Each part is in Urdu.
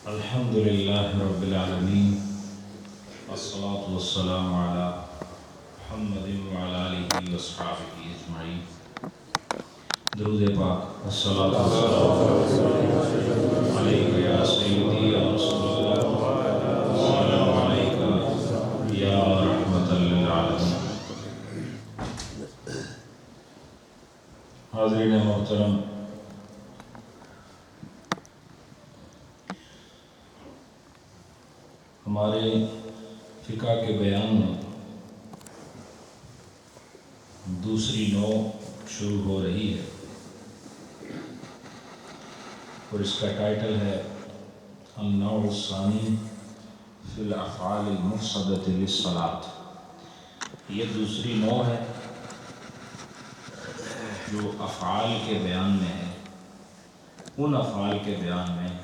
الحمد لله رب العالمين والصلاة والسلام على محمد وعلى آله وصحبه أجمعين. درود پاک الصلاة والسلام عليك يا سيدي يا رسول الله السلام عليك يا رحمة للعالمين. حاضرین محترم، ہمارے فقہ کے بیان میں دوسری نو شروع ہو رہی ہے اور اس کا ٹائٹل ہے النوع الثانی فی الافعال المفسدۃ للصلاۃ. یہ دوسری نو ہے جو افعال کے بیان میں ہے، ان افعال کے بیان میں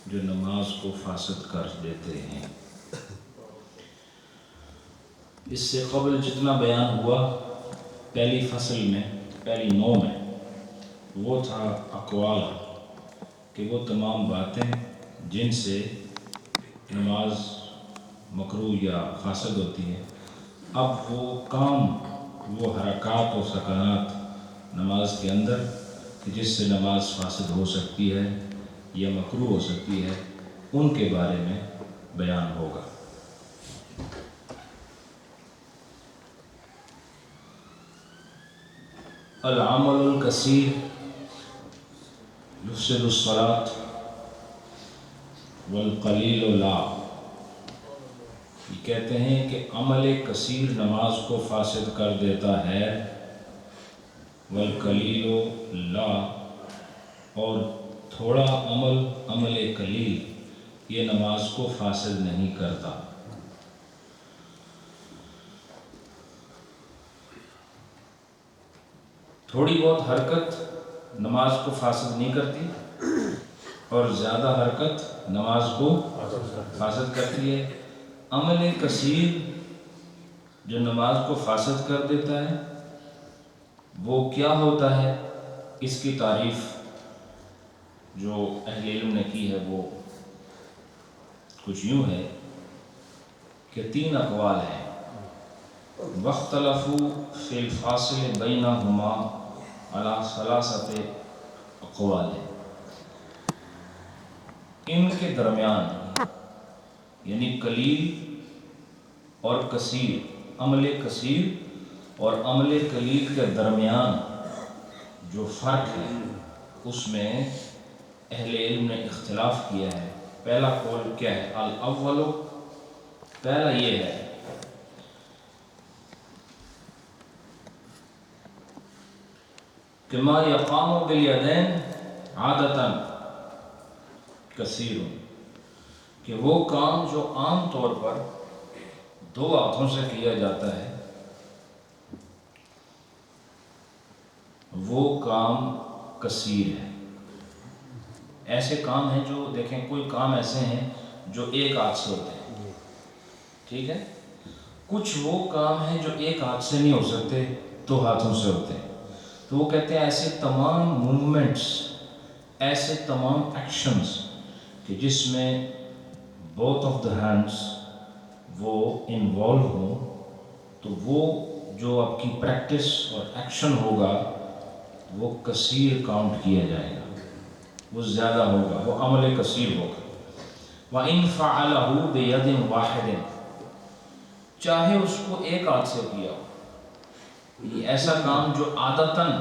جو نماز کو فاسد کر دیتے ہیں. اس سے قبل جتنا بیان ہوا پہلی فصل میں، پہلی نو میں، وہ تھا اقوال، کہ وہ تمام باتیں جن سے نماز مکروہ یا فاسد ہوتی ہے. اب وہ کام، وہ حرکات و سکنات نماز کے اندر کہ جس سے نماز فاسد ہو سکتی ہے یا مکروہ ہو سکتی ہے، ان کے بارے میں بیان ہوگا. العمل الکثیر یفسد الصلاۃ والقلیل لا. یہ کہتے ہیں کہ عمل کثیر نماز کو فاسد کر دیتا ہے، والقلیل لا، اور تھوڑا عمل قلیل یہ نماز کو فاسد نہیں کرتا. تھوڑی بہت حرکت نماز کو فاسد نہیں کرتی اور زیادہ حرکت نماز کو فاسد کرتی ہے. عمل کثیر جو نماز کو فاسد کر دیتا ہے وہ کیا ہوتا ہے؟ اس کی تعریف جو اہل علم نے کی ہے وہ کچھ یوں ہے کہ 3 اقوال ہیں. واختلفوا فی الفاصل بینہما علی 3 اقوال. ان کے درمیان یعنی قلیل اور کثیر، عمل کثیر اور عمل قلیل کے درمیان جو فرق ہے اس میں اہل علم نے اختلاف کیا ہے. پہلا قول کیا ہے؟ الاول، پہلا یہ ہے کہ ما یقام بالیدین عادتاً کثیر، کہ وہ کام جو عام طور پر 2 ہاتھوں سے کیا جاتا ہے وہ کام کثیر ہے. ایسے کام ہیں جو دیکھیں، کوئی کام ایسے ہیں جو 1 ہاتھ سے ہوتے ہیں، ٹھیک ہے؟ کچھ وہ کام ہیں جو 1 ہاتھ سے نہیں ہو سکتے، 2 ہاتھوں سے ہوتے ہیں. تو وہ کہتے ہیں ایسے تمام موومنٹس، ایسے تمام ایکشنز کہ جس میں بوتھ آف دا ہینڈس وہ انوالو ہوں، تو وہ جو آپ کی پریکٹس اور ایکشن ہوگا وہ کثیر کاؤنٹ کیا جائے گا، وہ زیادہ ہوگا، وہ عمل کثیر ہوگا. وَإِن فَعَلَهُ بِيَدٍ وَاحِدٍ، چاہے اس کو 1 ہاتھ سے کیا ہو. یہ ایسا کام جو عادتاً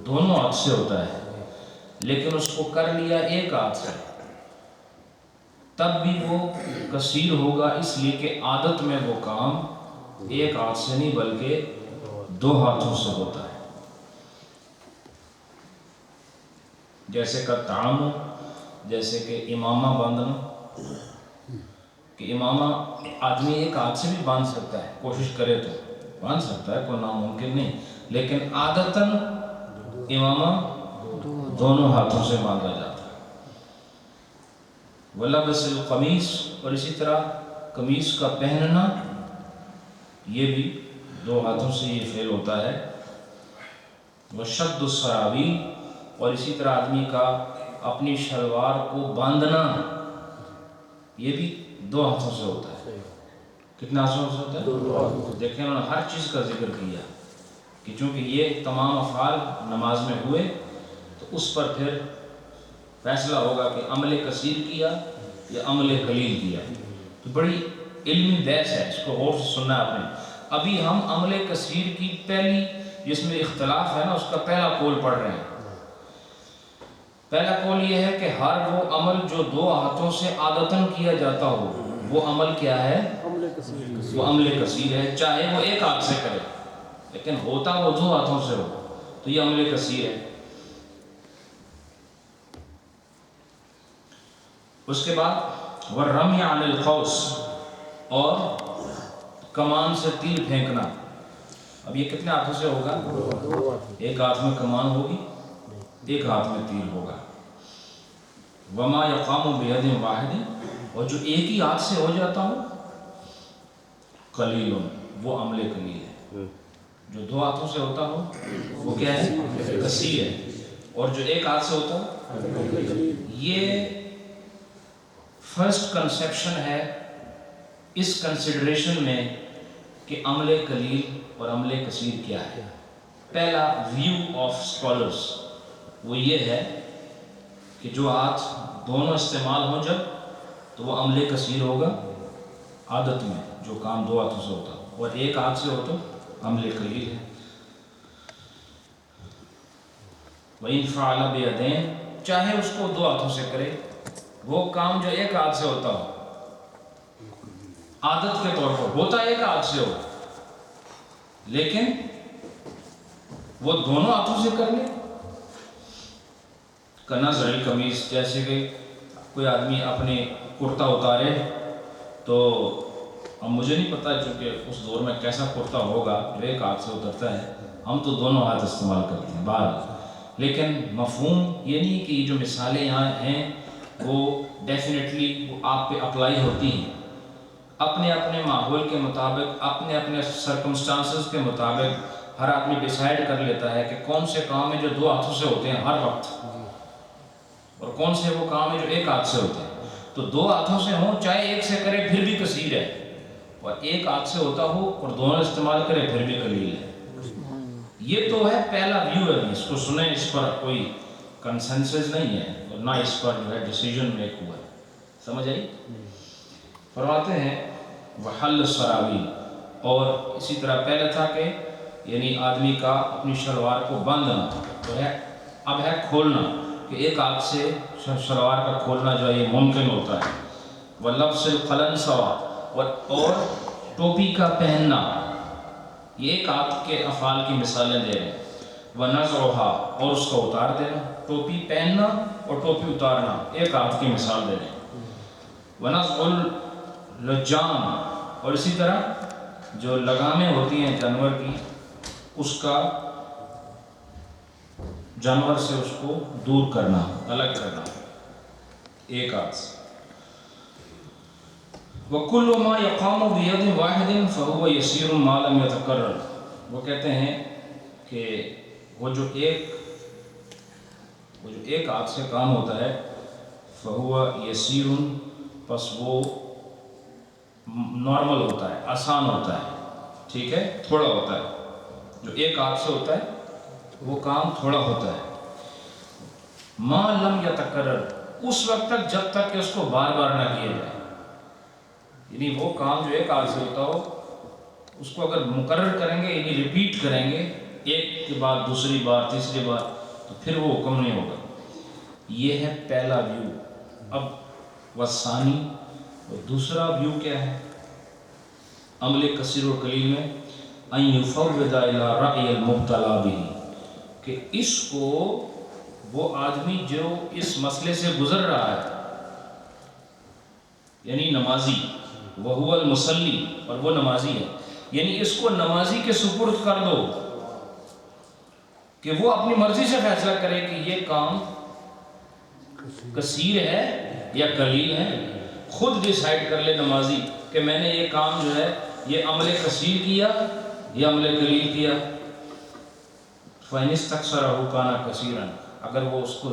دونوں ہاتھ سے ہوتا ہے لیکن اس کو کر لیا 1 ہاتھ سے، تب بھی وہ کثیر ہوگا، اس لیے کہ عادت میں وہ کام 1 ہاتھ سے نہیں بلکہ 2 ہاتھوں سے ہوتا ہے. جیسے کہ تعامل، جیسے کہ امامہ باندھنا، کہ امامہ آدمی 1 ہاتھ سے بھی باندھ سکتا ہے، کوشش کرے تو باندھ سکتا ہے، کوئی ناممکن نہیں، لیکن عادتاً امامہ دونوں ہاتھوں سے باندھا جاتا ہے. وَلَبْسِ الْقَمِيص، اور اسی طرح قمیص کا پہننا یہ بھی 2 ہاتھوں سے یہ فعل ہوتا ہے. وَشَدُّ السَّرَاوِيلِ، اور اسی طرح آدمی کا اپنی شلوار کو باندھنا، یہ بھی 2 ہاتھوں سے ہوتا ہے۔ کتنے ہاتھوں سے ہوتا ہے؟ دیکھیں انہوں نے ہر چیز کا ذکر کیا کہ چونکہ یہ تمام افعال نماز میں ہوئے تو اس پر پھر فیصلہ ہوگا کہ عمل کثیر کیا یا عمل قلیل کیا۔ تو بڑی علمی بحث ہے، اس کو غور سے سننا ہے آپ نے۔ ابھی ہم عمل کثیر کی پہلی جس میں اختلاف ہے نا، اس کا پہلا قول پڑھ رہے ہیں۔ پہلا قول یہ ہے کہ ہر وہ عمل جو 2 ہاتھوں سے عادتاً کیا جاتا ہو وہ عمل کیا ہے؟ وہ عمل کثیر ہے، چاہے وہ 1 ہاتھ سے کرے لیکن ہوتا وہ 2 ہاتھوں سے ہو تو یہ عمل کثیر ہے۔ اس کے بعد وَالرَّمْيَ عَنِ الْقَوْسِ، اور کمان سے تیر پھینکنا۔ اب یہ کتنے ہاتھوں سے ہوگا؟ 1 ہاتھ میں کمان ہوگی، 1 ہاتھ میں تیر ہوگا۔ وَمَا يَقَامُ بِيَدٍ وَاحِدٍ، اور جو ایک ہی ہاتھ سے ہو جاتا ہو قلیل، وہ عمل قلیل ہے۔ جو 2 ہاتھوں سے ہوتا ہو وہ کیا ہے؟ کثیر ہے، اور جو 1 ہاتھ سے ہوتا ہو، یہ فرسٹ کنسیپشن ہے اس کنسیڈریشن میں کہ عمل قلیل اور عمل کثیر کیا ہے۔ پہلا ویو آف اسکالرس وہ یہ ہے کہ جو ہاتھ دونوں استعمال ہوں جب تو وہ عمل کثیر ہوگا عادت میں، جو کام 2 ہاتھوں سے ہوتا ہو، اور 1 ہاتھ سے ہو تو عمل قلیل ہے۔ وَإِنْ فَعَلَ بِيَدَيْنِ، چاہے اس کو 2 ہاتھوں سے کرے، وہ کام جو 1 ہاتھ سے ہوتا ہو عادت کے طور پر ہوتا 1 ہاتھ سے ہو لیکن وہ دونوں ہاتھوں سے کر لے، کنزع القمیص، جیسے کہ کوئی آدمی اپنے کرتا اتارے تو اب مجھے نہیں پتا چونکہ اس دور میں کیسا کرتا ہوگا جو 1 ہاتھ سے اترتا ہے، ہم تو دونوں ہاتھ استعمال کرتے ہیں باہر، لیکن مفہوم یہ نہیں کہ یہ جو مثالیں یہاں ہیں وہ ڈیفینیٹلی وہ آپ پہ اپلائی ہوتی ہیں۔ اپنے اپنے ماحول کے مطابق، اپنے اپنے سرکمسٹانسز کے مطابق ہر آدمی ڈیسائیڈ کر لیتا ہے کہ کون سے کام ہیں جو 2 ہاتھوں سے ہوتے ہیں ہر وقت، اور کون سے وہ کام ہیں جو 1 ہاتھ سے ہوتے ہیں۔ تو 2 ہاتھوں سے ہوں چاہے 1 سے کرے پھر بھی کثیر ہے، اور 1 ہاتھ سے ہوتا ہو اور دونوں استعمال کرے پھر بھی قلیل ہے۔ یہ تو ہے پہلا ویو ہے، اس کو سنیں، اس پر کوئی کنسنسس نہیں ہے اور نہ اس پر جو ہے ڈیسیجن میک ہوا ہے۔ سمجھ آئی؟ فرماتے ہیں وحل السراویل، اور اسی طرح پہلے تھا کہ یعنی آدمی کا اپنی شلوار کو باندھنا، تو ہے اب ہے کھولنا، کہ 1 ہاتھ سے شلوار کا کھولنا جو ہے یہ ممکن ہوتا ہے۔ وَلَبْسِ الْقَلَنْسَوَى، اور ٹوپی کا پہننا، یہ 1 ہاتھ کے افعال کی مثالیں دے رہے ہیں۔ وَنَزْعُهَا، اور اس کو اتار دینا، ٹوپی پہننا اور ٹوپی اتارنا 1 ہاتھ کی مثال دے رہے ہیں۔ وَنَزْعُ الْلَجَّامِ، اور اسی طرح جو لگامیں ہوتی ہیں جانور کی، اس کا جانور سے اس کو دور کرنا، الگ کرنا 1 ہاتھ سے۔ وَكُلُّ مَا يَقَامُ بِيَدٍ وَاحِدٍ فَهُوَ يَسِيرٌ مَا لَمْ يَتَكَرَّرْ، وہ کہتے ہیں کہ وہ جو ایک ہاتھ سے کام ہوتا ہے فَهُوَ يَسِيرٌ، پس وہ نارمل ہوتا ہے، آسان ہوتا ہے، ٹھیک ہے، تھوڑا ہوتا ہے۔ جو 1 ہاتھ سے ہوتا ہے وہ کام تھوڑا ہوتا ہے۔ ما لم یتکرر، اس وقت تک جب تک کہ اس کو بار بار نہ کیا جائے، یعنی وہ کام جو 1 ہاتھ سے ہوتا ہو اس کو اگر مقرر کریں گے، یعنی ریپیٹ کریں گے 1 کے بعد دوسری بار تیسری بار، تو پھر وہ حکم نہیں ہوگا۔ یہ ہے پہلا ویو۔ اب والثانی، اور دوسرا ویو کیا ہے عمل کثیر و قلیل میں؟ ان یفوض الی رأی المبتلا بہ، کہ اس کو وہ آدمی جو اس مسئلے سے گزر رہا ہے، یعنی نمازی، وہو المصلی، اور وہ نمازی ہے، یعنی اس کو نمازی کے سپرد کر دو کہ وہ اپنی مرضی سے فیصلہ کرے کہ یہ کام کثیر ہے یا قلیل ہے، خود ڈیسائیڈ کر لے نمازی کہ میں نے یہ کام جو ہے یہ عمل کثیر کیا یا عمل قلیل کیا۔ فَإِنِ اسْتَكْثَرَهُ كَانَ كَثِيرًا، اگر وہ اس کو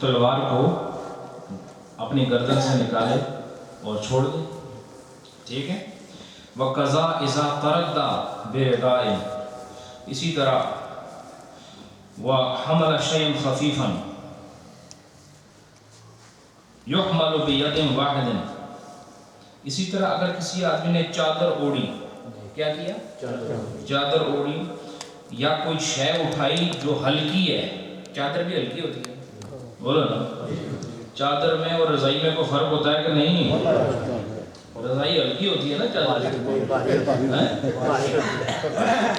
تلوار کو اپنی گردن سے نکالے اور چھوڑ دے، ٹھیک ہے. وَقَضَا إِذَا تَرَدَّى بِرِدَاءٍ، اسی طرح وَحَمَلَ شَيْءً خَفِيفًا يُحْمَلُ بِيَدٍ وَاحِدٍ، اسی طرح اگر کسی آدمی نے چادر اوڑھی، کیا کیا؟ چادر اوڑھی یا کوئی شے اٹھائی جو ہلکی ہے. چادر بھی ہلکی ہوتی ہے، بولو نا. چادر میں اور رضائی میں کوئی فرق ہوتا ہے کہ نہیں؟ رضائی ہلکی ہوتی ہے نا، چادر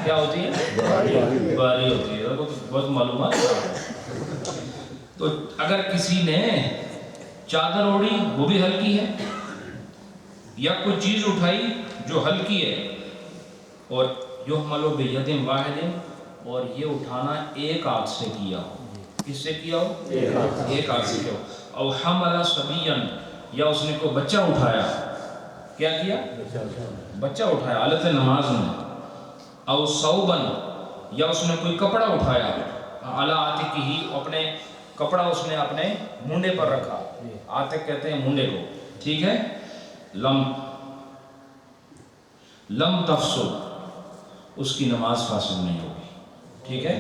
کیا ہوتی ہے؟ بھاری ہوتی ہے. بہت معلومات. تو اگر کسی نے چادر اوڑھی وہ بھی ہلکی ہے، یا کوئی چیز اٹھائی جو ہلکی ہے، اور یحمل بید واحد، اور یہ اٹھانا ایک ہاتھ سے کیا ہو. کس سے کیا ہو؟ ایک ہاتھ سے کیا ہو. او حمل صبیا، یا اس نے کوئی بچہ اٹھایا. کیا کیا؟ بچہ اٹھایا حالت نماز میں. او ثوبا، یا اس نے کوئی کپڑا اٹھایا. علی عاتقہ، اپنے کپڑا اس نے اپنے مونڈے پر رکھا. عاتق کہتے ہیں مونڈے کو، ٹھیک ہے. لم تفسد، اس کی نماز فاسد نہیں ہوگی. ٹھیک ہے،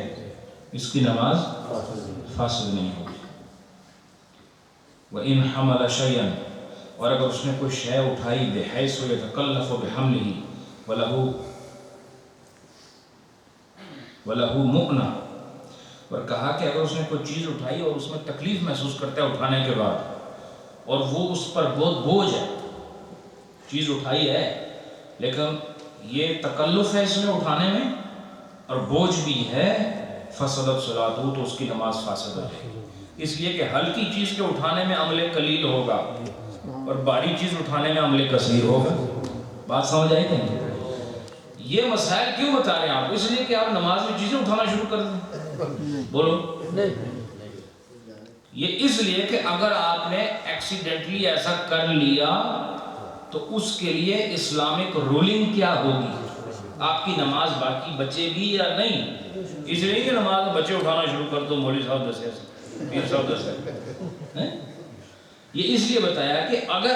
اس کی نماز فاسد نہیں ہوگی. وَإِنْ حَمَلَ شَيْئًا، اور اگر اس نے کوئی شے اٹھائی بِحَيْثُ يَتَكَلَّفُ بِحَمْلِهِ وَلَهُ مُؤْنَةٌ، اور کہا کہ اگر اس نے کوئی چیز اٹھائی اور اس میں تکلیف محسوس کرتا ہے اٹھانے کے بعد، اور وہ اس پر بہت بوجھ ہے، چیز اٹھائی ہے لیکن یہ تکلف ہے اس میں اٹھانے میں اور بوجھ بھی ہے، فسدت صلاتہ، تو اس کی نماز فاسد ہو جائے گی. اس لیے کہ ہلکی چیز کے اٹھانے میں عمل قلیل ہوگا اور باری چیز اٹھانے میں عمل کثیر ہوگا. بات سمجھ آئی کہ نہیں؟ یہ مسائل کیوں بتا رہے ہیں آپ؟ اس لیے کہ آپ نماز میں چیزیں اٹھانا شروع کر دیں. بولو. یہ اس لیے کہ اگر آپ نے ایکسیڈنٹلی ایسا کر لیا تو اس کے لیے اسلامک رولنگ کیا ہوگی؟ آپ کی نماز باقی بچے گی یا نہیں؟ اس لیے کہ نماز میں بچے اٹھانا شروع کر دو، مولوی صاحب دسے، پیر صاحب دسے. یہ اس لیے بتایا کہ اگر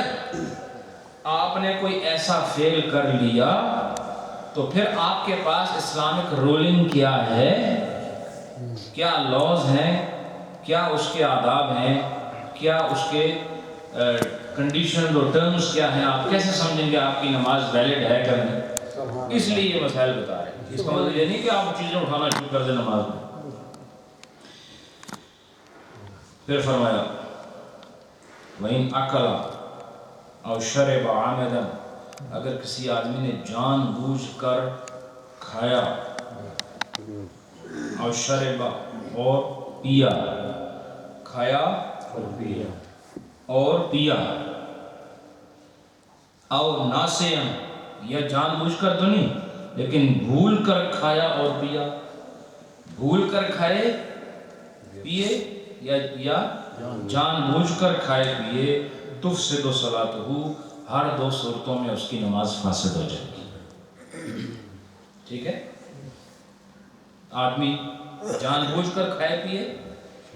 آپ نے کوئی ایسا فعل کر لیا تو پھر آپ کے پاس اسلامک رولنگ کیا ہے، کیا لاز ہیں، کیا اس کے آداب ہیں، کیا اس کے کنڈیشن اور ٹرمز کیا ہیں، آپ کیسے سمجھیں گے آپ کی نماز ویلڈ ہے کہ نہیں. اس لیے یہ مسائل بتا رہے ہیں. اس کا مطلب یہ نہیں کہ آپ چیزیں اٹھانا شروع کر دیں نماز میں. پھر فرمایا وَإِنْ أَكَلَ أَوْ شَرِبَ عَامِدًا، اگر کسی آدمی نے جان بوجھ کر کھایا، اور شرب، اور پیا، کھایا اور پیا، او ناسیاً، یا جان بوجھ کر تو نہیں لیکن بھول کر کھایا اور پیا. بھول کر کھائے پیے یا جان بوجھ کر کھائے پیے، تفسد صلاتہ، ہر دو صورتوں میں اس کی نماز فاسد ہو جائے گی. ٹھیک ہے، آدمی جان بوجھ کر کھائے پیے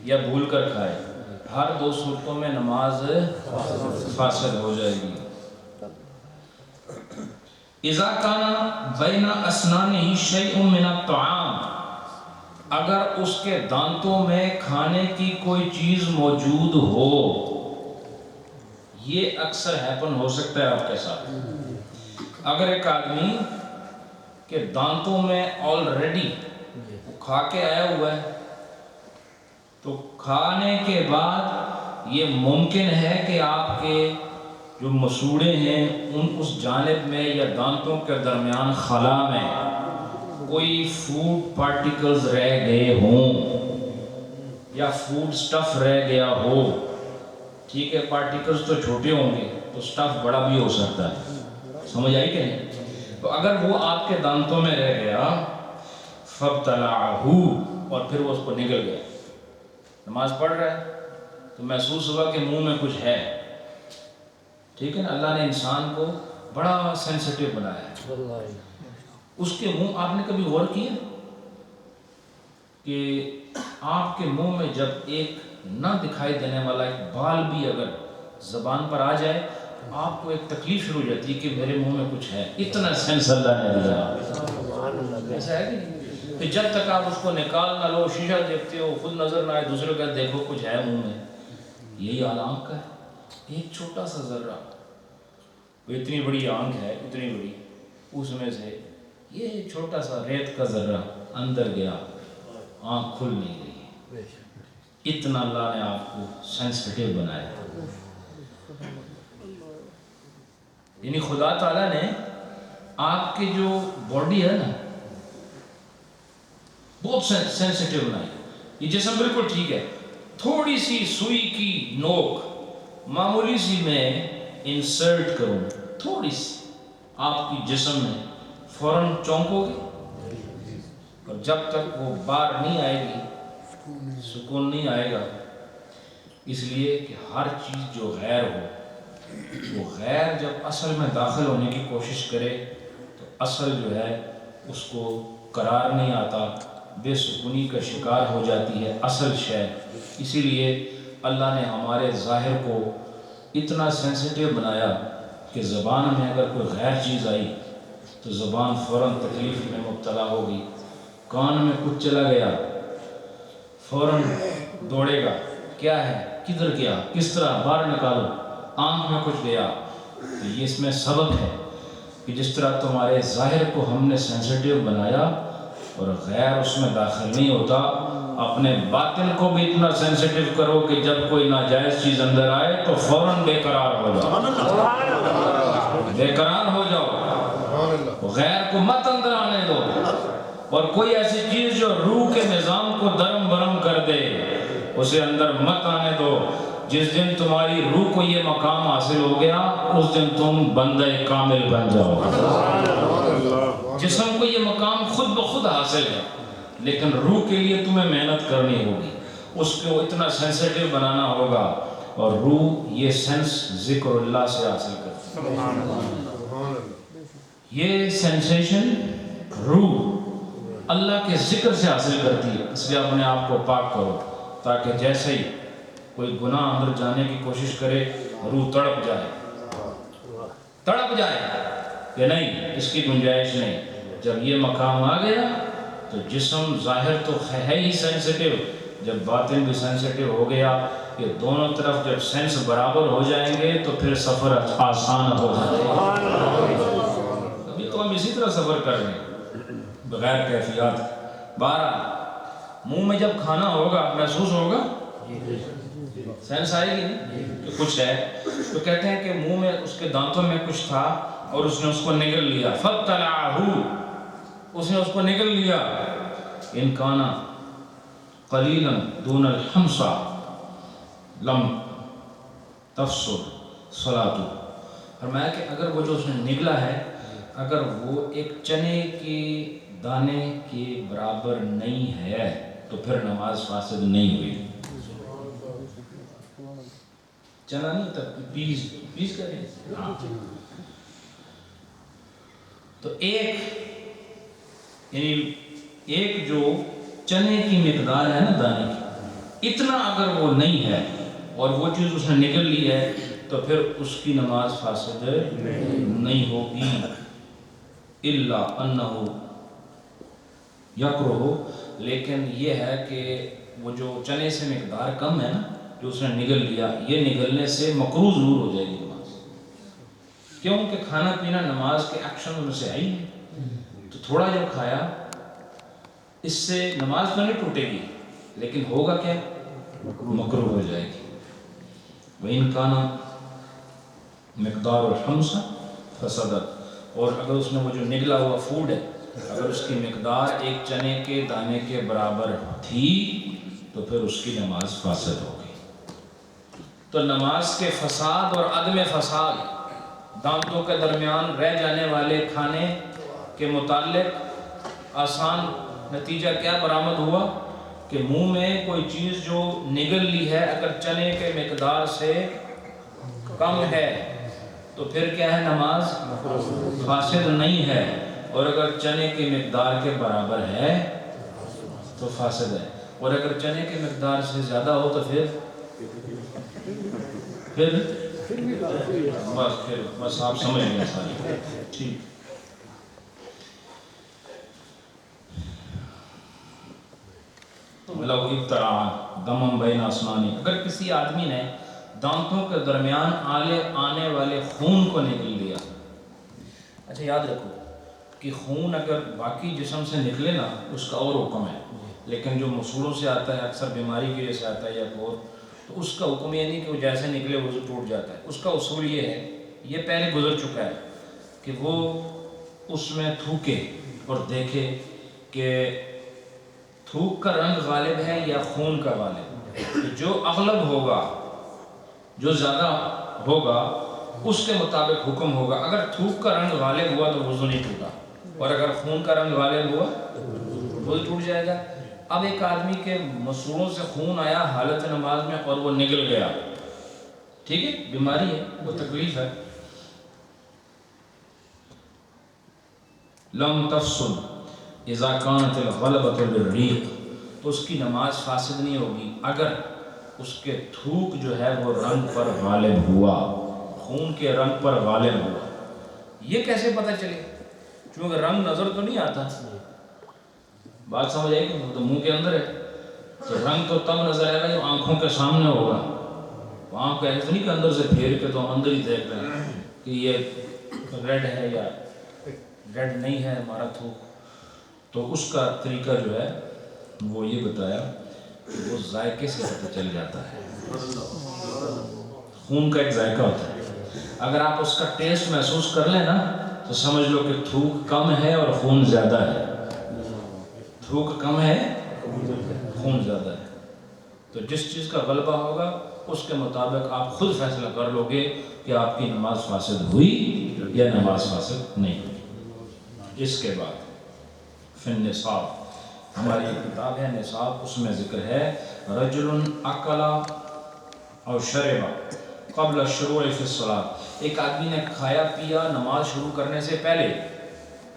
یا بھول کر کھائے، ہر دو صورتوں میں نماز فاسد ہو جائے گی. اذا کان بین اسنانہ شیء من الطعام، اگر اس کے دانتوں میں کھانے کی کوئی چیز موجود ہو. یہ اکثر ہیپن ہو سکتا ہے آپ کے ساتھ. اگر ایک آدمی کے دانتوں میں آلریڈی کھا کے آیا ہوا ہے تو کھانے کے بعد یہ ممکن ہے کہ آپ کے جو مسوڑے ہیں اس جانب میں یا دانتوں کے درمیان خلا میں کوئی فوڈ پارٹیکلز رہ گئے ہوں یا فوڈ سٹف رہ گیا ہو. ٹھیک ہے، پارٹیکلز تو چھوٹے ہوں گے تو سٹف بڑا بھی ہو سکتا ہے. سمجھ آئی کہ نہیں؟ تو اگر وہ آپ کے دانتوں میں رہ گیا، فَابْتَلَعَهُ، اور پھر وہ اس کو نگل گیا، نماز پڑھ رہا ہے تو محسوس ہوا کہ منہ میں کچھ ہے. ٹھیک ہے نا، اللہ نے انسان کو بڑا سینسٹیو بنایا ہے. اس کے منہ، آپ نے کبھی غور کیا کہ آپ کے منہ میں جب ایک نہ دکھائی دینے والا ایک بال بھی اگر زبان پر آ جائے آپ کو ایک تکلیف شروع ہو جاتی ہے کہ میرے منہ میں کچھ ہے، اتنا سینس اللہ نے دیا۔ ایسا ہے کہ نہیں؟ کہ جب تک آپ اس کو نکال نہ لو، شیشہ دیکھتے ہو خود نظر نہ آئے، دوسرے کا دیکھو کچھ ہے منہ میں، یہی حال آنکھ کا ہے۔ ایک چھوٹا سا ذرہ، وہ اتنی بڑی آنکھ ہے، اتنی بڑی، اس میں سے یہ چھوٹا سا ریت کا ذرہ اندر گیا، آنکھ کھل نہیں گئی۔ اتنا اللہ نے آپ کو سینسٹیو بنایا۔ یعنی خدا تعالیٰ نے آپ کی جو باڈی ہے نا بہت سینسٹیو بنائی۔ یہ جسم بالکل ٹھیک ہے، تھوڑی سی سوئی کی نوک معمولی سی میں انسرٹ کروں، تھوڑی سی آپ کی جسم میں، فوراً چونکو گے، اور جب تک وہ باہر نہیں آئے گی سکون نہیں آئے گا۔ اس لیے کہ ہر چیز جو غیر ہو، وہ غیر جب اصل میں داخل ہونے کی کوشش کرے تو اصل جو ہے اس کو قرار نہیں آتا، بے سکونی کا شکار ہو جاتی ہے اصل شے۔ اسی لیے اللہ نے ہمارے ظاہر کو اتنا سینسٹیو بنایا کہ زبان میں اگر کوئی غیر چیز آئی تو زبان فوراً تکلیف میں مبتلا ہوگی، کان میں کچھ چلا گیا فوراً دوڑے گا، کیا ہے، کدھر گیا، کس طرح باہر نکالو، آنکھ میں کچھ گیا۔ تو یہ اس میں سبق ہے کہ جس طرح تمہارے ظاہر کو ہم نے سینسٹیو بنایا اور غیر اس میں داخل نہیں ہوتا، اپنے باطن کو بھی اتنا سینسٹیو کرو کہ جب کوئی ناجائز چیز اندر آئے تو فوراً بے قرار ہو جاؤ، بے قرار ہو جاؤ، غیر کو مت اندر آنے دو۔ اور کوئی ایسی چیز جو روح کے نظام کو درم برم کر دے اسے اندر مت آنے دو۔ جس دن تمہاری روح کو یہ مقام حاصل ہو گیا اس دن تم بندہ کامل بن جاؤ۔ جسم کو یہ مقام خود بخود حاصل ہے، لیکن روح کے لیے تمہیں محنت کرنی ہوگی، اس کو اتنا سینسٹیو بنانا ہوگا، اور روح یہ سینس ذکر اللہ سے حاصل کرتی ہے۔ یہ سینسیشن روح اللہ کے ذکر سے حاصل کرتی ہے۔ اس لیے اپنے آپ کو پاک کرو تاکہ جیسے ہی کوئی گناہ اندر جانے کی کوشش کرے روح تڑپ جائے کہ نہیں، اس کی گنجائش نہیں۔ جب یہ مقام آ گیا تو جسم ظاہر تو ہے ہی سینسٹیو، جب باطن بھی سینسٹیو ہو گیا، یہ دونوں طرف جب سینس برابر ہو جائیں گے تو پھر سفر آسان ہو جائے گا۔ ابھی تو ہم اسی طرح سفر کر رہے ہیں بغیر کیفیات۔ 12 منہ میں جب کھانا ہوگا محسوس ہوگا، سینس آئے گی نہیں کہ کچھ ہے، تو کہتے ہیں کہ منہ میں اس کے دانتوں میں کچھ تھا اور اس نے اس کو نگل لیا، فَابْتَلَعَهُ، اس نے اس کو نگل لیا۔ إِنْ كَانَ قَلِيلًا دُونَ الْحَمْسَ لَمْ تَفْسُرْ صَلَاتُهُ۔ فرمایا کہ اگر وہ جو اس نے نگلا ہے اگر وہ ایک چنے کے دانے کے برابر نہیں ہے تو پھر نماز فاسد نہیں ہوئی۔ چنا نہیں تب پیس کریں، تو ایک جو چنے کی مقدار ہے نا دانے کی، اتنا اگر وہ نہیں ہے اور وہ چیز اس نے نگل لی ہے تو پھر اس کی نماز فاسد نہیں ہوگی، الا انہ یکرہ، لیکن یہ ہے کہ وہ جو چنے سے مقدار کم ہے نا جو اس نے نگل لیا، یہ نگلنے سے مکروہ ضرور ہو جائے گی نماز، کیونکہ کھانا پینا نماز کے ایکشن میں سے آئی ہے، تو تھوڑا جب کھایا اس سے نماز تو نہیں ٹوٹے گی لیکن ہوگا کیا، مکروہ ہو جائے گی۔ وَإِنْ كَانَ مِقْدَارُ الْخَمْسَ فَسَدَتْ، اور اگر اس میں وہ جو نگلا ہوا فوڈ ہے اگر اس کی مقدار ایک چنے کے دانے کے برابر تھی تو پھر اس کی نماز فاسد ہوگی۔ تو نماز کے فساد اور عدم فساد، دانتوں کے درمیان رہ جانے والے کھانے کے متعلق آسان نتیجہ کیا برآمد ہوا کہ منہ میں کوئی چیز جو نگل لی ہے اگر چنے کے مقدار سے کم ہے تو پھر کیا ہے، نماز فاسد نہیں ہے، اور اگر چنے کی مقدار کے برابر ہے تو فاسد ہے۔ اور اگر چنے کی مقدار سے زیادہ ہو تو پھر بس آپ سمجھ گئے سارے. ٹھیک. لو ابتلع دم بین اسنانی، اگر کسی آدمی نے دانتوں کے درمیان آنے والے خون کو نکل دیا. اچھا یاد رکھو کہ خون اگر باقی جسم سے نکلے نا اس کا اور حکم ہے، لیکن جو مصولوں سے آتا ہے اکثر بیماری کی وجہ سے آتا ہے یا اور، تو اس کا حکم یہ نہیں کہ وہ جیسے نکلے وضو ٹوٹ جاتا ہے. اس کا اصول یہ ہے، یہ پہلے گزر چکا ہے، کہ وہ اس میں تھوکے اور دیکھے کہ تھوک کا رنگ غالب ہے یا خون کا غالب. جو اغلب ہوگا، جو زیادہ ہوگا، اس کے مطابق حکم ہوگا. اگر تھوک کا رنگ غالب ہوا تو وضو نہیں ٹوٹا، اور اگر خون کا رنگ غالب ہوا وضو ٹوٹ جائے گا. اب ایک آدمی کے مسوڑوں سے خون آیا حالت نماز میں اور وہ نگل گیا، ٹھیک ہے، بیماری ہے، وہ تکلیف ہے. لم تفسد اذا كانت الغلبة بالريق، تو اس کی نماز فاسد نہیں ہوگی اگر اس کے تھوک جو ہے وہ رنگ پر غالب ہوا، خون کے رنگ پر غالب ہوا. یہ کیسے پتہ چلے؟ چونکہ رنگ نظر تو نہیں آتا. بات سمجھ آئی کہ وہ تو منہ کے اندر ہے، تو رنگ تو تب نظر آئے گا جو آنکھوں کے سامنے ہوگا. وہاں کو ایسے نہیں کہ اندر سے پھیر کے تو ہم اندر ہی دیکھ رہے ہیں کہ یہ ریڈ ہے یا ریڈ نہیں ہے ہمارا تھوک. تو اس کا طریقہ جو ہے وہ یہ بتایا کہ وہ ذائقے سے پتہ چل جاتا ہے. خون کا ایک ذائقہ ہوتا ہے، اگر آپ اس کا ٹیسٹ محسوس کر لیں نا تو سمجھ لو کہ تھوک کم ہے اور خون زیادہ ہے. تھوک کم ہے، خون زیادہ ہے. تو جس چیز کا غلبہ ہوگا اس کے مطابق آپ خود فیصلہ کر لو گے کہ آپ کی نماز فاسد ہوئی یا نماز فاسد نہیں ہوئی. اس کے بعد فی النصاب، ہماری ایک کتاب ہے نصاب، اس میں ذکر ہے رجل اکل او شرب قبل الشروع فی الصلاۃ. ایک آدمی نے کھایا پیا نماز شروع کرنے سے پہلے.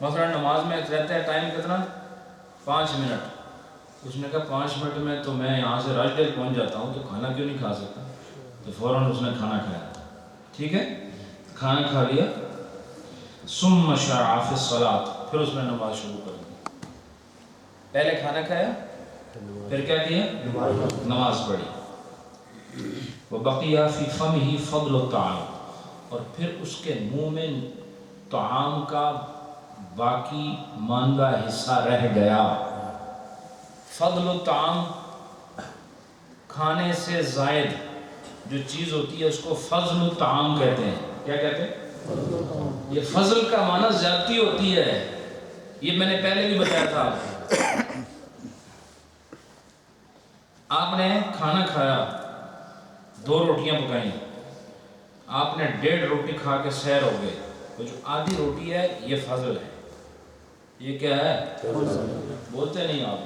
مثلا نماز میں رہتا ہے ٹائم کتنا؟ 5 منٹ. اس نے کہا 5 منٹ میں تو میں یہاں سے راج ڈیل پہنچ جاتا ہوں، تو کھانا کیوں نہیں کھا سکتا؟ تو فوراً اس نے کھانا کھایا. ٹھیک ہے، کھانا کھا لیا. ثم شرع فی الصلاۃ، پھر اس نے نماز شروع کر دی. پہلے کھانا کھایا، پھر کیا کیا؟ نماز پڑھی. وبقی فی فمہ فضل الطعام، اور پھر اس کے منہ میں طعام کا باقی ماندہ حصہ رہ گیا. فضل الطعام، کھانے سے زائد جو چیز ہوتی ہے اس کو فضل الطعام کہتے ہیں. کیا کہتے ہیں؟ یہ فضل کا معنی زیادتی ہوتی ہے. یہ میں نے پہلے بھی بتایا تھا. آپ نے کھانا کھایا، 2 روٹیاں پکائیں، آپ نے 1.5 روٹی کھا کے سیر ہو گئے، تو جو آدھی روٹی ہے یہ فضل ہے. یہ کیا ہے؟ بولتے نہیں آپ.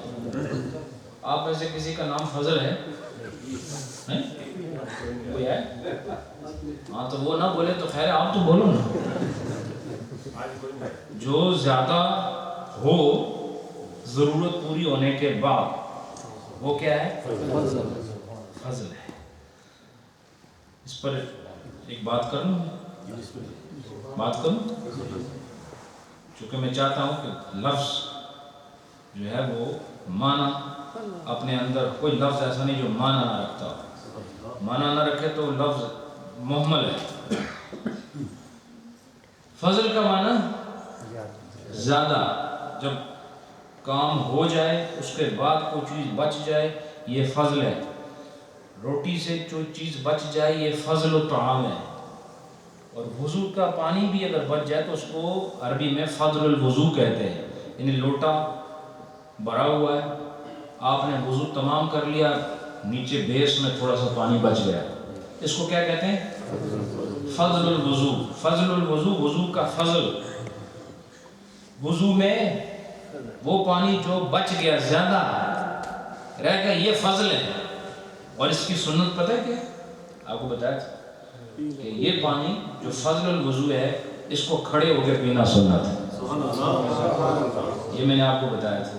آپ میں سے کسی کا نام فضل ہے؟ کوئی ہے؟ ہاں تو وہ نہ بولے تو خیر ہے، آپ تو بولو نا. جو زیادہ ہو ضرورت پوری ہونے کے بعد وہ کیا ہے؟ فضل ہے. اس پر ایک بات کروں، چونکہ میں چاہتا ہوں کہ لفظ جو ہے وہ معنی اپنے اندر، کوئی لفظ ایسا نہیں جو معنی نہ رکھتا ہو. معنی نہ رکھے تو لفظ محمل ہے. فضل کا معنی زیادہ، جب کام ہو جائے اس کے بعد کوئی چیز بچ جائے یہ فضل ہے. روٹی سے جو چیز بچ جائے یہ فضل الطعام ہے. اور وضو کا پانی بھی اگر بچ جائے تو اس کو عربی میں فضل الوضو کہتے ہیں. یعنی لوٹا بھرا ہوا ہے، آپ نے وضو تمام کر لیا، نیچے بیس میں تھوڑا سا پانی بچ گیا، اس کو کیا کہتے ہیں؟ فضل الوضو. فضل الوضو، وضو کا فضل. وضو میں وہ پانی جو بچ گیا، زیادہ رہ گیا، یہ فضل ہے. اور اس کی سنت پتہ ہے کیا؟ آپ کو بتایا تھا کہ یہ پانی جو فضل الوضو ہے اس کو کھڑے ہو کے پینا سنت ہے. یہ میں نے آپ کو بتایا تھا.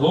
2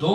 2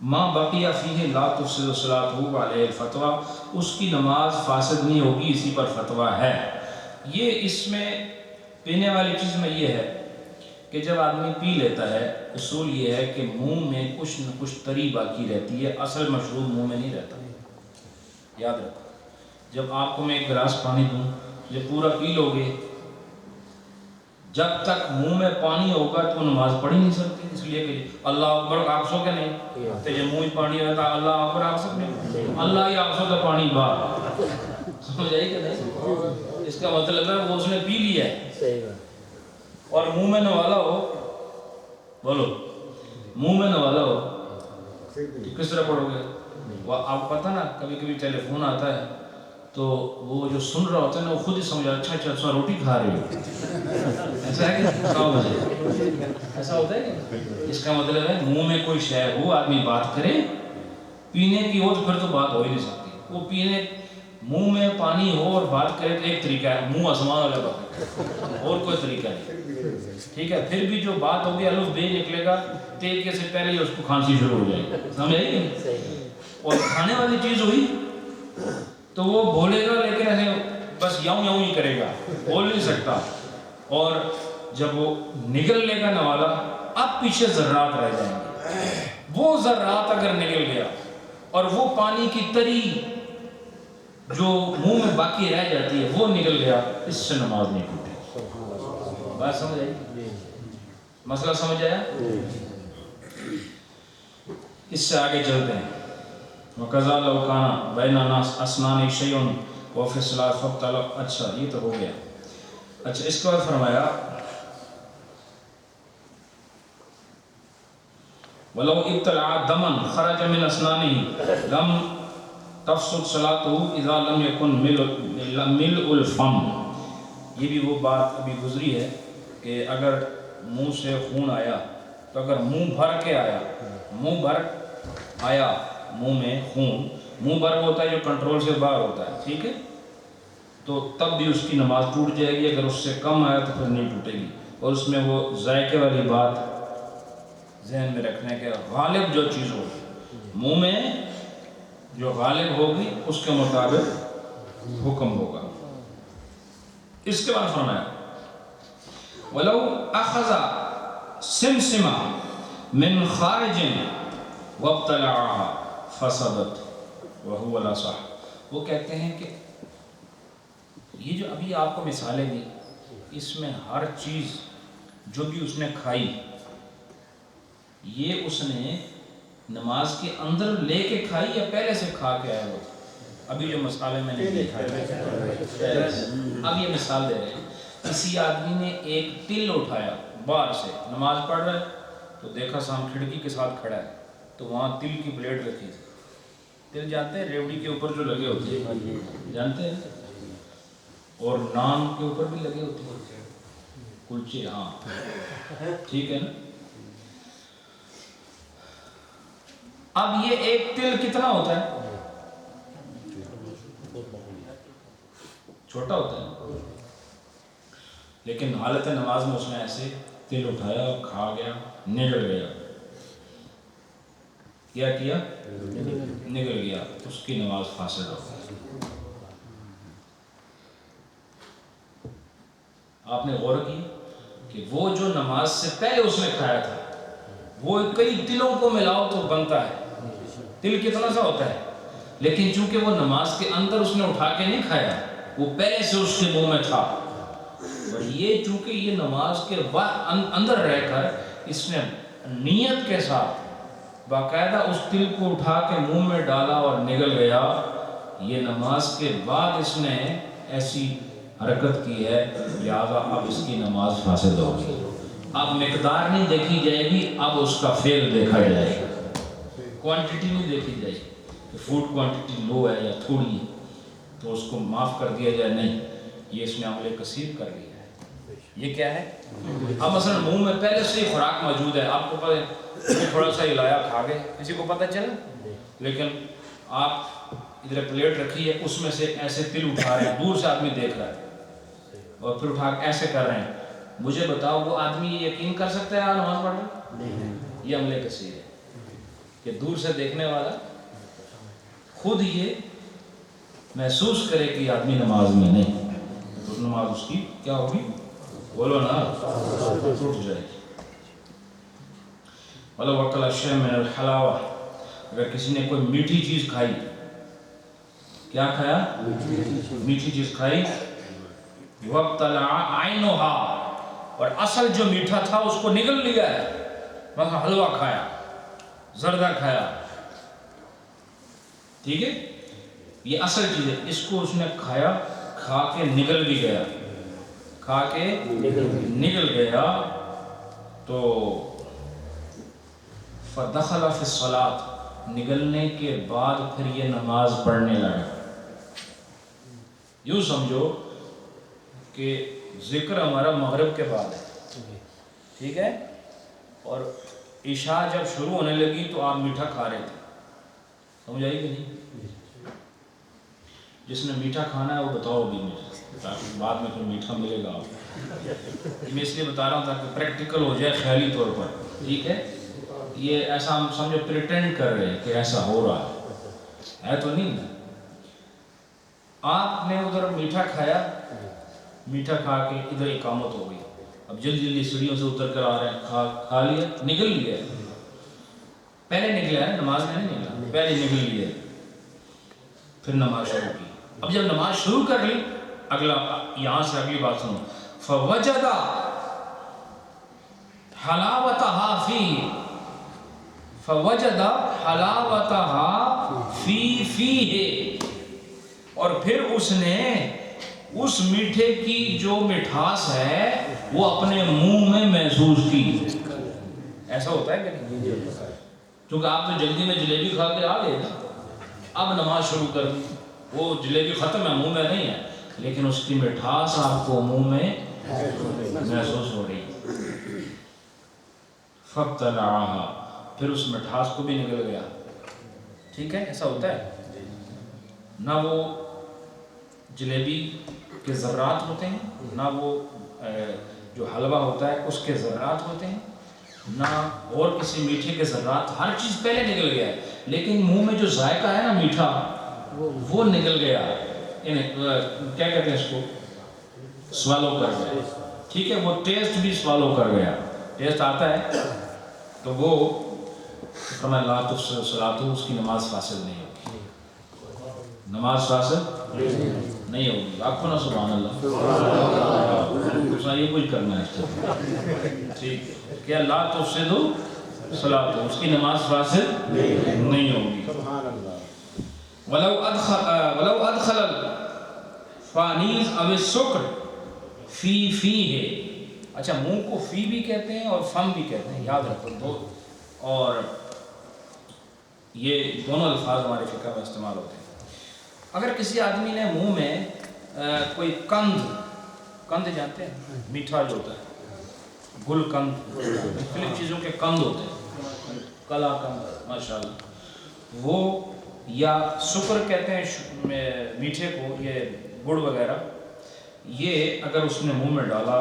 ماں بقیہ فیہ لا تفسد صلاۃہ علیہ الفتویٰ، اس کی نماز فاسد نہیں ہوگی، اسی پر فتویٰ ہے۔ یہ اس میں پینے والی چیز میں یہ ہے کہ جب آدمی پی لیتا ہے، اصول یہ ہے کہ منہ میں کچھ نہ کچھ تری باقی رہتی ہے، اصل مشروب منہ میں نہیں رہتا۔ یاد رکھو، جب آپ کو میں ایک گلاس پانی دوں، یہ پورا پی لو گے، جب تک منہ میں پانی ہوگا تو نماز پڑھ ہی نہیں سکتی، اس لیے کہ اللہ اکبر آپ سو کے نہیں تو یہ منہ پانی رہتا، اللہ اکبر آپ سکتے نہیں، اللہ ہی آپ سو تو پانی باہر، سمجھ آئی کہ نہیں؟ اس کا مطلب ہے وہ اس نے پی لیا ہے، اور منہ میں نوالا ہو، بولو منہ میں نوالا ہو تو کس طرح پڑھو گے؟ وہ آپ پتہ نا کبھی کبھی ٹیلی فون آتا ہے تو وہ جو سن رہا ہوتا ہے نا وہ خود ہی سمجھا، اچھا اچھا روٹی کھا رہی ہو، ایسا ہے کہ 100 بجے ایسا ہوتا ہے کہ اس کا مطلب ہے منہ میں کوئی شے ہو، آدمی بات کرے، پینے کی ہو تو پھر تو بات ہو ہی نہیں سکتی، وہ پینے منہ میں پانی ہو اور بات کرے تو ایک طریقہ ہے، منہ آسمان والا بات ہے، اور کوئی طریقہ نہیں، ٹھیک ہے؟ پھر بھی جو بات ہوگی الف بے نکلے گا، تے کے سے پہلے ہی اس کو کھانسی شروع ہو جائے گی، سمجھ آئی کہ؟ اور کھانے والی چیز ہوئی تو وہ بولے گا لیکن ایسے بس یوں یوں ہی کرے گا، بول نہیں سکتا، اور جب وہ نگل لے گا نوالا، اب پیچھے ذرات رہ جائیں گے، وہ ذرات اگر نگل گیا اور وہ پانی کی تری جو منہ میں باقی رہ جاتی ہے وہ نگل گیا، اس سے نماز نہیں ٹوٹی۔ بات سمجھ آئی؟ مسئلہ سمجھ آیا؟ اس سے آگے چلتے ہیں۔ وَقَضَى لَوْ كَانَ بَيْنَ أَسْنَانِ شَيْءٌ وَفِي الصَّلَاةِ فَابْطَلَ، اچھا یہ تو ہو گیا۔ اچھا اس کے بعد فرمایا وَلَوْ ابْتَلَعَ دَمًا خَرَجَ مِنْ أَسْنَانِهِ لَمْ تَفْسُدْ صَلَاتُهُ إِذَا لَمْ يَكُنْ مِلْءُ الْفَمِّ۔ یہ بھی وہ بات ابھی گزری ہے کہ اگر منہ سے خون آیا تو اگر منہ بھر کے آیا، منہ بھر آیا، منہ میں خون، منہ بھر ہوتا ہے جو کنٹرول سے باہر ہوتا ہے، ٹھیک ہے، تو تب بھی اس کی نماز ٹوٹ جائے گی، اگر اس سے کم آیا تو پھر نہیں ٹوٹے گی۔ اور اس میں وہ ذائقے والی بات ذہن میں رکھنے کے غالب جو چیز ہوگی منہ میں جو غالب ہوگی اس کے مطابق حکم ہوگا۔ اس کے بعد فرمایا وَلَوْ أَخَذَ سِمْسِمًا مِنْ خَارِجٍ وَابْتَلَعَهَا فَسَدَتْ وَهُوَ الْأَصَحُّ۔ وہ کہتے ہیں کہ یہ جو ابھی آپ کو مثالیں دی، اس میں ہر چیز جو بھی اس نے کھائی، یہ اس نے نماز کے اندر لے کے کھائی یا پہلے سے کھا کے آیا وہ؟ ابھی جو مسئلے میں نے اب یہ مثال دے رہے ہیں، کسی آدمی نے ایک تل اٹھایا باہر سے، نماز پڑھ رہا ہے تو دیکھا سام کھڑکی کے ساتھ کھڑا ہے تو وہاں تل کی پلیٹ رکھی تھی۔ تل جانتے ہیں ریوڑی کے اوپر جو لگے ہوتے ہیں، جانتے ہیں، اور نان کے اوپر بھی لگے ہوتے ہیں، کلچے، ہاں ٹھیک ہے نا۔ اب یہ ایک تل کتنا ہوتا ہے؟ چھوٹا ہوتا ہے، لیکن حالت نماز میں اس نے ایسے تل اٹھایا اور کھا گیا، نگل گیا، کیا کیا؟ نگل گیا، اس کی نماز فاسد ہو گئی۔ آپ نے غور کی کہ وہ جو نماز سے پہلے اس نے کھایا تھا وہ کئی تلوں کو ملاؤ تو بنتا ہے، تل کتنا سا ہوتا ہے، لیکن چونکہ وہ نماز کے اندر اس نے اٹھا کے نہیں کھایا، وہ پہلے سے اس کے منہ میں تھا، اور یہ چونکہ یہ نماز کے اندر رہ کر اس نے نیت کے ساتھ باقاعدہ اس تل کو اٹھا کے منہ میں ڈالا اور نگل گیا، یہ نماز کے بعد اس نے ایسی حرکت کی ہے، لہذا اب اس کی نماز فاسد ہوگی۔ اب مقدار نہیں دیکھی جائے گی، اب اس کا فعل دیکھا جائے گا، کوانٹٹی نہیں دیکھی جائے گی کہ فوڈ کوانٹٹی لو ہے یا تھوڑی ہے تو اس کو معاف کر دیا جائے، نہیں، یہ اس نے عمل کثیر کر لیا ہے۔ یہ کیا ہے؟ اب مثلا منہ میں پہلے سے ہی خوراک موجود ہے، آپ کو پتہ ہے تھوڑا سا ہلایا کھا گئے، کسی کو پتہ چلا، لیکن آپ ادھر پلیٹ رکھی ہے اس میں سے ایسے تل اٹھا رہے ہیں، دور سے آدمی دیکھ رہا ہے اور پھر اٹھا کے ایسے کر رہے ہیں، مجھے بتاؤ وہ آدمی یہ یقین کر سکتا ہے نماز پڑھ رہا ہے؟ یہ عمل کثیر ہے۔ کہ دور سے دیکھنے والا خود یہ محسوس کرے کہ یہ آدمی نماز میں نہیں، تو نماز اس کی کیا ہوگی؟ بولو نا، ٹوٹ جائے گی۔ وَلَوْ أَكَلَ شَيْئًا مِنَ الْحَلَاوَةِ، اگر کسی نے کوئی میٹھی چیز کھائی، کیا کھایا؟ میٹھی چیز کھائی، وَابْتَلَعَ عَيْنُهَا، اور اصل جو میٹھا تھا اس کو نگل لیا ہے، مثلا حلوہ کھایا، زردہ کھایا، ٹھیک ہے، یہ اصل چیز ہے، اس کو اس نے کھایا، کھا کے نگل بھی گیا، کھا کے نگل گیا، تو فَدَخَلَ فِي الصَّلَاةِ، نگلنے کے بعد پھر یہ نماز پڑھنے لگا۔ یوں سمجھو کہ ذکر ہمارا مغرب کے بعد ہے، ٹھیک ہے، اور عشاء جب شروع ہونے لگی تو آپ میٹھا کھا رہے تھے، سمجھ آئی کہ نہیں؟ جس نے میٹھا کھانا ہے وہ بتاؤ بھی مجھے، تاکہ بعد میں پھر میٹھا ملے گا آپ۔ میں اس لیے بتا رہا ہوں تاکہ پریکٹیکل ہو جائے خیالی طور پر، ٹھیک ہے، یہ ایسا ہم سمجھو پریٹینڈ کر رہے ہیں کہ ایسا ہو رہا ہے تو نہیں۔ آپ نے ادھر میٹھا کھایا، میٹھا کھا کے ادھر اقامت ہو گئی، اب جلدی جلدی سیڑھیوں سے اتر کر آ رہے ہیں، کھا لیا، نگل لیا، پہلے نکلا ہے، نماز میں نہیں نکلا، پہلے نگل لیا، پھر نماز شروع کی۔ اب جب نماز شروع کر لی، اگلا یہاں سے اگلی بات سنو، فوجد حلاوتها فیہ، فوجد حلاوتها فی فیہ، اور پھر اس نے اس میٹھے کی جو مٹھاس ہے وہ اپنے منہ میں محسوس کی۔ ایسا ہوتا ہے کہ نہیں؟ کیونکہ آپ تو جلدی میں جلیبی کھا کے آ گئے نا، اب نماز شروع کر دی، وہ جلیبی ختم ہے، منہ میں نہیں ہے، لیکن اس کی مٹھاس آپ کو منہ میں محسوس ہو رہی۔ فَابْتَلَعَهَا، پھر اس مٹھاس کو بھی نکل گیا، ٹھیک ہے، ایسا ہوتا ہے نہ، وہ جلیبی کے ذرات ہوتے ہیں، نہ وہ جو حلوہ ہوتا ہے اس کے ذرات ہوتے ہیں، نہ اور کسی میٹھے کے ذرات، ہر چیز پہلے نکل گیا ہے، لیکن منہ میں جو ذائقہ ہے نا میٹھا، وہ نکل گیا، کیا کہتے ہیں اس کو؟ سوالو کر گیا، ٹھیک ہے، وہ ٹیسٹ بھی سوالو کر گیا، ٹیسٹ آتا ہے، تو وہ فرمایا لا تفسد صلاۃ، اس کی نماز فاسد نہیں ہوگی، نماز فاسد نہیں ہوگی۔ آپ کو نا سبحان اللہ، یہ کچھ کرنا ہے اس طرح، ٹھیک ہے، کیا لا تفسد صلاۃ، اس کی نماز فاسد نہیں ہوگی۔ وَلَوْ أَدْخَلَ الْفَانِيزَ أَوِ السُّكْرَ فِي فِيهِ، اچھا منہ کو فی بھی کہتے ہیں اور فم بھی کہتے ہیں، یاد رکھو دو، اور یہ دونوں الفاظ ہمارے فقہ میں استعمال ہوتے ہیں۔ اگر کسی آدمی نے منہ میں کوئی کند جانتے ہیں، میٹھا جو ہوتا ہے، گل کند، مختلف چیزوں کے کند ہوتے ہیں، کلا کند ماشاءاللہ، وہ یا سکر کہتے ہیں میٹھے کو، یہ گڑ وغیرہ، یہ اگر اس نے منہ میں ڈالا،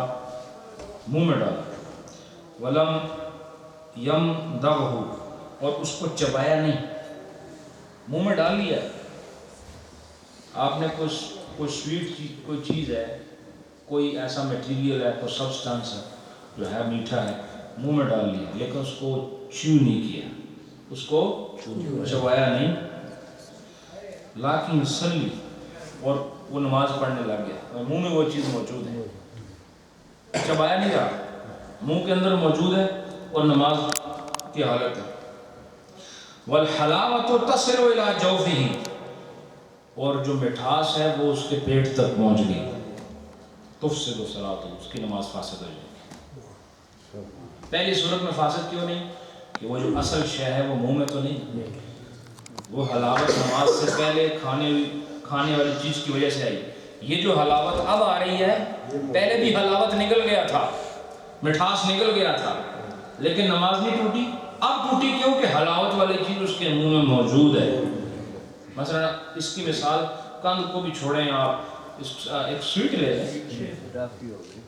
ولم یمضغہ، اور اس کو چبایا نہیں، منہ میں ڈال لیا، آپ نے کوئی سویٹ کوئی چیز ہے، کوئی ایسا میٹیریل ہے، کوئی سبسٹانس ہے جو ہے میٹھا ہے، منہ میں ڈال لیا، لیکن اس کو چیو نہیں کیا، اس کو چبایا نہیں، لیکن سلی، اور وہ نماز پڑھنے لگ گیا، اور منہ میں وہ چیز موجود ہے، چبایا نہیں رہا، منہ کے اندر موجود ہے اور نماز کی حالت ہے۔ وَالْحَلَاوَةُ تَصِلُ إِلَىٰ جَوْفِهِ، اور جو مٹھاس ہے وہ اس کے پیٹ تک پہنچ گئی، تفسد صلاۃ، اس کی نماز فاسد ہو جائے گی۔ پہلی صورت میں فاسد کیوں نہیں؟ کہ وہ جو اصل شے ہے وہ منہ میں تو نہیں، وہ حلاوت نماز سے پہلے کھانے والی چیز کی وجہ سے آئی، یہ جو حلاوت اب آ رہی ہے، پہلے بھی حلاوت نکل گیا تھا، مٹھاس نکل گیا تھا، لیکن نماز نہیں ٹوٹی، اب ٹوٹی کیوں؟ کہ حلاوت والی چیز اس کے منہ میں موجود ہے۔ مثلا اس کی مثال، کند کو بھی چھوڑیں آپ، ایک سویٹ لے لیں،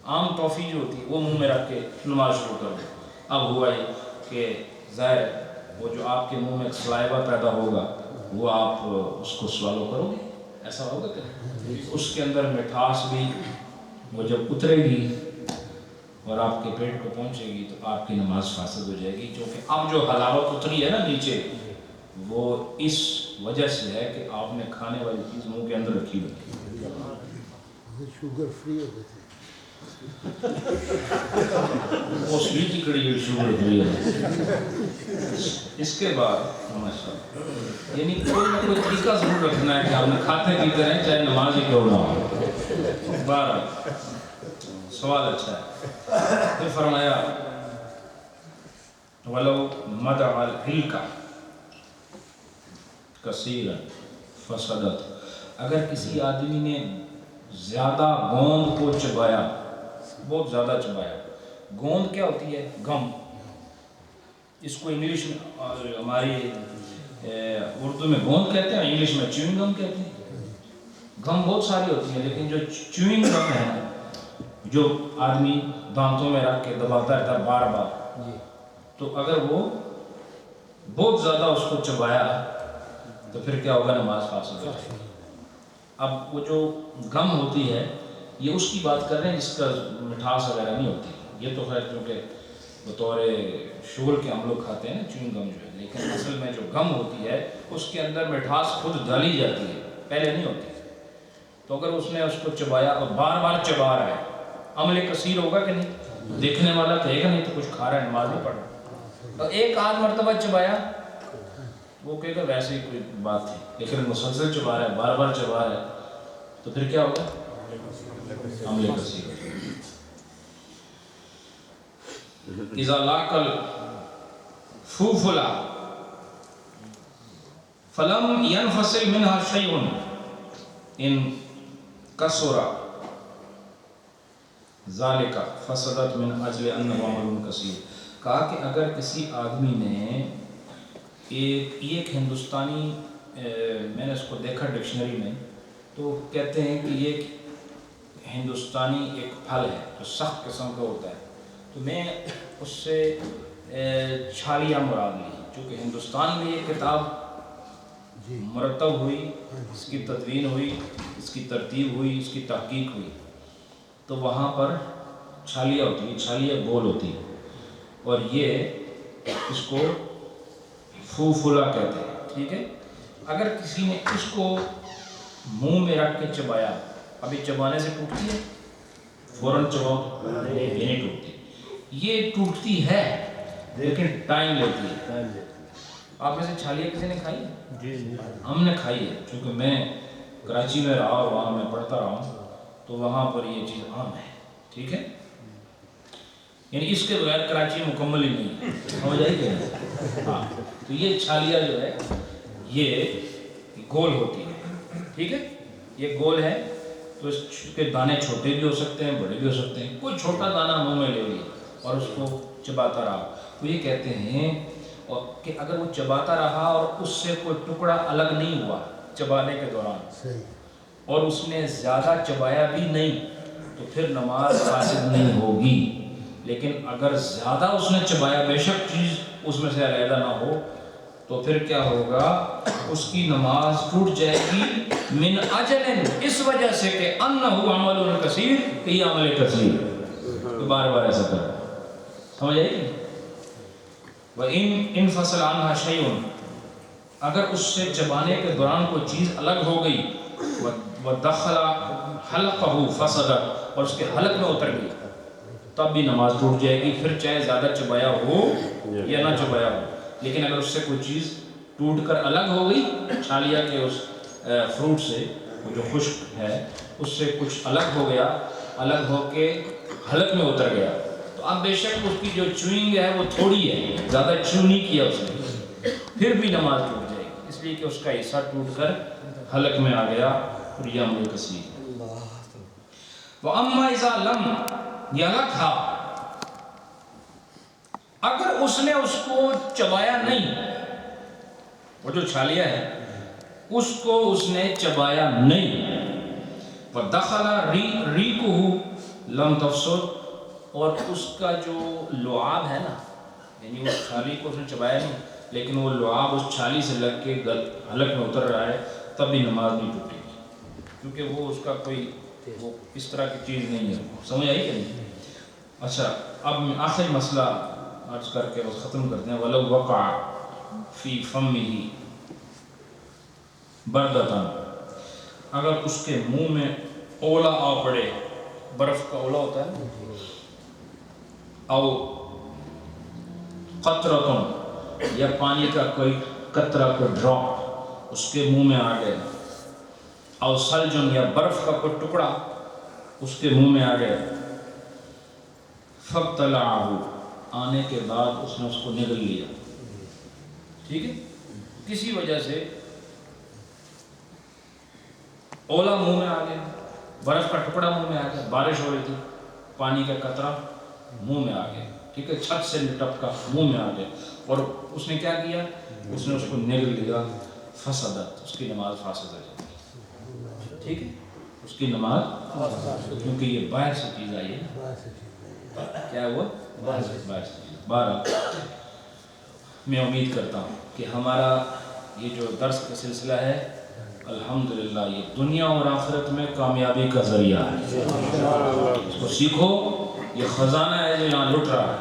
عام ٹافی جو ہوتی ہے وہ منہ میں رکھ کے نماز شروع کر دیں، اب ہوا ہے کہ ظاہر وہ جو آپ کے منہ میں ایک سلائیوا پیدا ہوگا وہ آپ اس کو سوالو کرو گے، ایسا ہوگا کہ اس کے اندر مٹھاس بھی وہ جب اترے گی اور آپ کے پیٹ کو پہنچے گی تو آپ کی نماز فاسد ہو جائے گی، کیونکہ اب جو حلاوت اتری ہے نا نیچے وہ اس وجہ سے ہے کہ آپ نے کھانے والی چیز منہ کے اندر رکھی ہوئی ہے۔ شوگر فری ہو گئے تھے، وہ سویٹ کی کڑی ہوئی شوگر فری ہے۔ اس کے بعد یعنی کوئی نہ کوئی طریقہ ضرور رکھنا ہے کہ آپ نے کھاتے پیتے رہیں چاہے نماز ہی کیوں نہ ہو۔ بارہ سوال اچھا ہے۔ پھر فرمایا وَلَوْ مَدَعَ الْعِلْكَ کثیرا فسدت، اگر کسی آدمی نے زیادہ گوند کو چبایا، بہت زیادہ چبایا، گوند کیا ہوتی ہے؟ گم، اس کو انگلش میں ہماری اردو میں گوند کہتے ہیں، انگلش میں چیونگ گم کہتے ہیں۔ گم بہت ساری ہوتی ہیں لیکن جو چیونگ گم ہے جو آدمی دانتوں میں رکھ کے دباتا رہتا ہے بار بار، تو اگر وہ بہت زیادہ اس کو چبایا تو پھر کیا ہوگا؟ نماز فاسد ہو جائے گی۔ اب وہ جو گم ہوتی ہے یہ اس کی بات کر رہے ہیں جس کا مٹھاس وغیرہ نہیں ہوتی، یہ تو خیر کیونکہ بطور شغل کے ہم لوگ کھاتے ہیں چیونگ گم جو ہے، لیکن اصل میں جو گم ہوتی ہے اس کے اندر مٹھاس خود ڈالی جاتی ہے، پہلے نہیں ہوتی۔ تو اگر اس نے اس کو چبایا اور بار بار چبا رہا ہے، عمل کثیر ہوگا کہ نہیں؟ دیکھنے والا کہے گا نہیں تو کچھ کھا رہا ہے، نماز نہیں پڑھ رہا۔ تو ایک آدھ مرتبہ چبایا وہ کہے گا ویسے ہی کوئی بات تھی، لیکن مسلسل چبا رہا ہے، بار بار چبا رہا ہے تو پھر کیا ہوگا؟ عمل کثیر۔ اذا لاق الفوفلا فلم ينفصل منها شيء ان كسر ذلك فسدت من اجل انه عمل كثير۔ کہا کہ اگر کسی آدمی نے ایک ہندوستانی میں نے اس کو دیکھا ڈکشنری میں تو کہتے ہیں کہ یہ ہندوستانی ایک پھل ہے جو سخت قسم کا ہوتا ہے، تو میں اس سے چھالیاں مراد لی، چونکہ ہندوستان میں یہ کتاب مرتب ہوئی، اس کی تدوین ہوئی، اس کی ترتیب ہوئی، اس کی تحقیق ہوئی، تو وہاں پر چھالیاں ہوتی ہیں، چھالیاں گول ہوتی ہیں، اور یہ اس کو فوفلا کہتے ہیں، ٹھیک ہے۔ اگر کسی نے اس کو منہ میں رکھ کے چبایا، ابھی چبانے سے ٹوٹتی ہے؟ فوراً چباؤ یہ نہیں ٹوٹتی، یہ ٹوٹتی ہے لیکن ٹائم لیتی ہے۔ آپ میں سے چھالیاں کسی نے کھائی؟ ہم نے کھائی ہے، چونکہ میں کراچی میں رہا اور وہاں میں پڑھتا رہا ہوں تو وہاں پر یہ چیز عام ہے، ٹھیک ہے۔ یعنی اس کے بغیر کراچی مکمل ہی نہیں ہے، ہو جائے گی۔ ہاں، تو یہ چھالیاں جو ہے یہ گول ہوتی ہے، ٹھیک ہے، یہ گول ہے، تو اس کے دانے چھوٹے بھی ہو سکتے ہیں، بڑے بھی ہو سکتے ہیں۔ کوئی چھوٹا دانہ منہ میں لے لیا اور اس کو چباتا رہا، تو یہ کہتے ہیں کہ اگر وہ چباتا رہا اور اس سے کوئی ٹکڑا الگ نہیں ہوا چبانے کے دوران اور اس نے زیادہ چبایا بھی نہیں تو پھر نماز فاسد نہیں ہوگی، لیکن اگر زیادہ اس نے چبایا، بے شک چیز اس میں سے علیحدہ نہ ہو، تو پھر کیا ہوگا؟ اس کی نماز ٹوٹ جائے گی من اجل، اس وجہ سے کہ انہ عمل کثیر، کہ یہ عمل کثیر، تو بار بار ایسا کر رہا ہے، سمجھ آئی؟ وَإِنْ انْفَصَلَ عَنْهَا شَيْءٌ، اگر اس سے چبانے کے دوران کوئی چیز الگ ہو گئی، وَدَخَلَ حَلْقَهُ فَسَدَتْ، اور اس کے حلق میں اتر گئی، تب بھی نماز ٹوٹ جائے گی، پھر چاہے زیادہ چبایا ہو یا نہ چبایا ہو۔ لیکن اگر اس سے کوئی چیز ٹوٹ کر الگ ہو گئی، چھالیا کے اس فروٹ سے، وہ جو خشک ہے اس سے کچھ الگ ہو گیا، الگ ہو کے حلق میں اتر گیا، تو اب بے شک اس کی جو چوئنگ ہے وہ تھوڑی ہے، زیادہ چو نہیں کیا اس نے، پھر بھی نماز ٹوٹ جائے گی، اس لیے کہ اس کا حصہ ٹوٹ کر حلق میں آ گیا، اور یہ عمل کثیر۔ وَأَمَّا إِذَا لَمْ يَلَقْهَا، اگر اس نے اس کو چبایا نہیں، وہ جو چھالیا ہے اس کو اس نے چبایا نہیں، وَدَخَلَ رِيقُهُ لَمْ تَفْسُدْ، اور اس کا جو لعاب ہے نا، یعنی اس چھالی کو اس نے چبایا نہیں لیکن وہ لعاب اس چھالی سے لگ کے حلق میں اتر رہا ہے تب بھی نماز نہیں ٹوٹے گی، کیونکہ وہ اس کا کوئی وہ اس طرح کی چیز نہیں ہے. سمجھ آئی کہ نہیں؟ اچھا اب میں آخر مسئلہ عرض کر کے بس ختم کرتے ہیں. وَلَوْ وَقَعَ فِي فَمِّهِ بَرْدَةً، اگر اس کے منہ میں اولا آ پڑے، برف کا اولا ہوتا ہے، او قطرۃ، یا پانی کا کوئی قطرہ کوئی ڈراپ اس کے منہ میں آ گیا، او ثلج، یا برف کا کوئی ٹکڑا اس کے منہ میں آ گیا، فَابْتَلَعَهُ، آنے کے بعد اس نے اس کو نگل لیا، ٹھیک ہے، کسی وجہ سے اولا منہ میں آ گیا، برف کا ٹکڑا منہ میں آ گیا، بارش ہو رہی تھی، پانی کا قطرہ منہ میں آ گیا، ٹھیک ہے، چھت سے لٹک کا منہ میں آ گیا، اور اس نے کیا کیا، اس نے اس کو نگل لیا، فسدت، اس کی نماز فاسد ہو جاتی ہے، ٹھیک ہے، اس کی نماز، کیونکہ یہ باہر سے چیز آئی ہے، باہر سے چیز ہے۔ کیا ہوا، باہر سے چیز. بہرحال میں امید کرتا ہوں کہ ہمارا یہ جو درس کا سلسلہ ہے الحمدللہ یہ دنیا اور آخرت میں کامیابی کا ذریعہ ہے. اس کو سیکھو، یہ خزانہ ہے جو یہاں لٹ رہا ہے،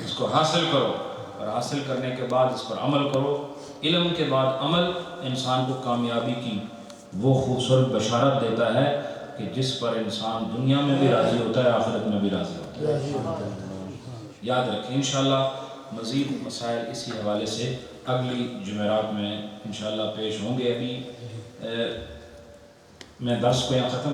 اس کو حاصل کرو، اور حاصل کرنے کے بعد اس پر عمل کرو. علم کے بعد عمل انسان کو کامیابی کی وہ خوبصورت بشارت دیتا ہے کہ جس پر انسان دنیا میں بھی راضی ہوتا ہے، آخرت میں بھی راضی ہوتا ہے. یاد رکھیں انشاءاللہ مزید مسائل اسی حوالے سے اگلی جمعرات میں انشاءاللہ پیش ہوں گے. ابھی میں درس کو یہاں ختم